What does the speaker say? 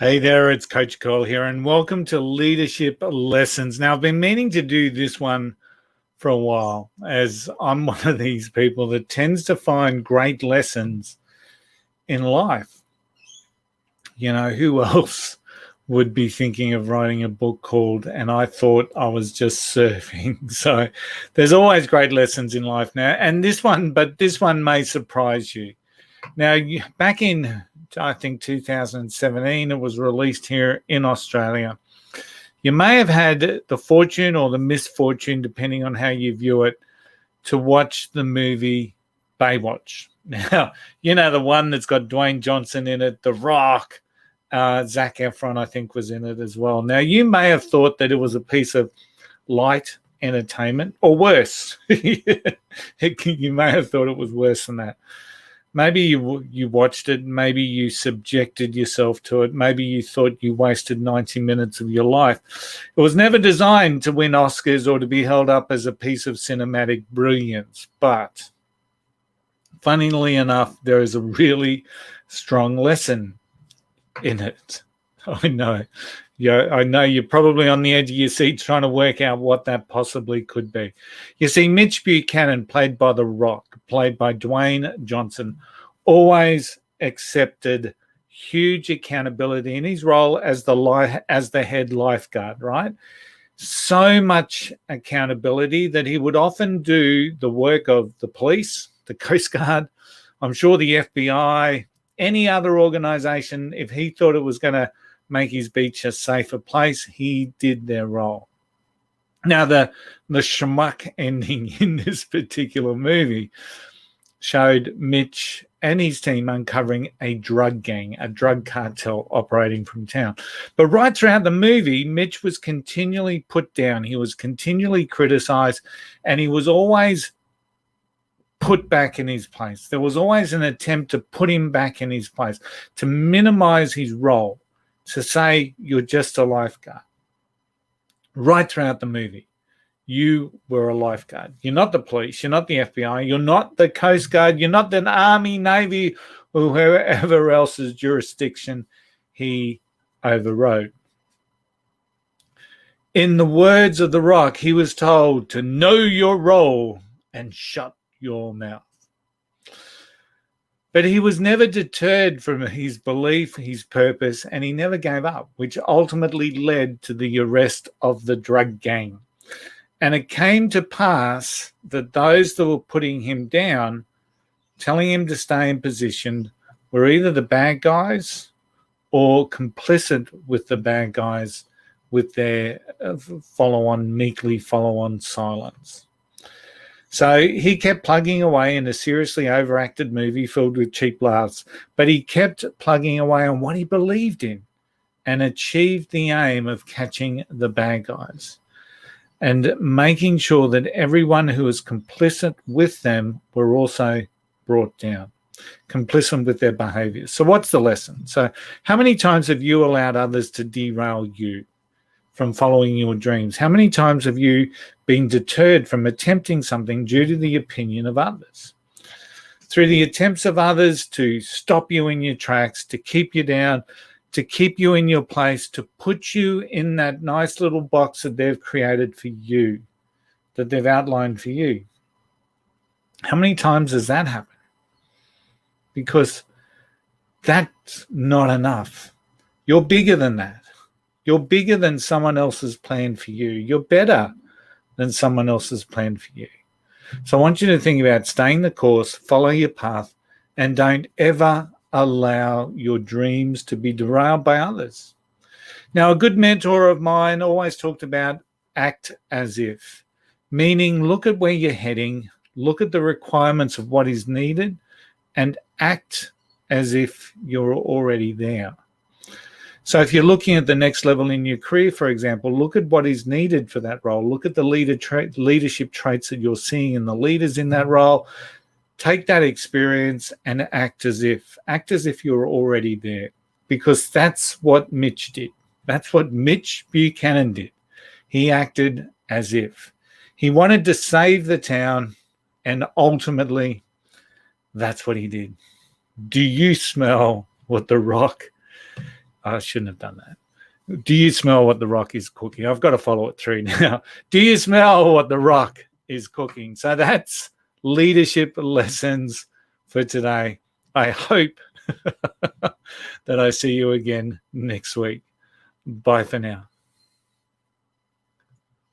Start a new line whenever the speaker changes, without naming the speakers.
Hey there, it's Coach Cole here, and welcome to Leadership Lessons. Now, I've been meaning to do this one for a while, as I'm one of these people that tends to find great lessons in life. You know, who else would be thinking of writing a book called "And I Thought I Was Just Surfing"? So there's always great lessons in life now, and this one may surprise you. Now, back in, I think, 2017, it was released here in Australia. You may have had the fortune or the misfortune, depending on how you view it, to watch the movie Baywatch. Now, you know, the one that's got Dwayne Johnson in it, The Rock, Zac Efron, I think, was in it as well. Now, you may have thought that it was a piece of light entertainment, or worse. You may have thought it was worse than that. Maybe you watched it, maybe you subjected yourself to it, maybe you thought you wasted 90 minutes of your life. It was never designed to win Oscars or to be held up as a piece of cinematic brilliance, but funnily enough, there is a really strong lesson in it. I know. Yeah, I know you're probably on the edge of your seat trying to work out what that possibly could be. You see, Mitch Buchanan, played by The Rock, played by Dwayne Johnson, always accepted huge accountability in his role as the head lifeguard, right? So much accountability that he would often do the work of the police, the Coast Guard, I'm sure the FBI, any other organization. If he thought it was going to make his beach a safer place, he did their role. Now, the schmuck ending in this particular movie showed Mitch and his team uncovering a drug gang, a drug cartel operating from town. But right throughout the movie, Mitch was continually put down. He was continually criticized, and he was always put back in his place. There was always an attempt to put him back in his place, to minimize his role, to say you're just a lifeguard. Right throughout the movie, you were a lifeguard. You're not the police. You're not the FBI. You're not the Coast Guard. You're not the Army, Navy, or whoever else's jurisdiction he overrode. In the words of The Rock, he was told to know your role and shut your mouth. But he was never deterred from his belief, his purpose, and he never gave up, which ultimately led to the arrest of the drug gang. And it came to pass that those that were putting him down, telling him to stay in position, were either the bad guys or complicit with the bad guys with their meekly follow-on silence. So he kept plugging away in a seriously overacted movie filled with cheap laughs, but he kept plugging away on what he believed in and achieved the aim of catching the bad guys and making sure that everyone who was complicit with them were also brought down, complicit with their behaviors. So what's the lesson? So how many times have you allowed others to derail you from following your dreams? How many times have you been deterred from attempting something due to the opinion of others? Through the attempts of others to stop you in your tracks, to keep you down, to keep you in your place, to put you in that nice little box that they've created for you, that they've outlined for you. How many times has that happened? Because that's not enough. You're bigger than that. You're bigger than someone else's plan for you. You're better than someone else's plan for you. So I want you to think about staying the course, follow your path, and don't ever allow your dreams to be derailed by others. Now, a good mentor of mine always talked about act as if, meaning look at where you're heading, look at the requirements of what is needed, and act as if you're already there. So if you're looking at the next level in your career, for example, look at what is needed for that role. Look at the leadership traits that you're seeing in the leaders in that role. Take that experience and act as if you're already there, because that's what Mitch did. That's what Mitch Buchanan did. He acted as if. He wanted to save the town, and ultimately, that's what he did. Do you smell what The Rock I shouldn't have done that. Do you smell what The Rock is cooking? I've got to follow it through now. Do you smell what The Rock is cooking? So that's leadership lessons for today. I hope that I see you again next week. Bye for now.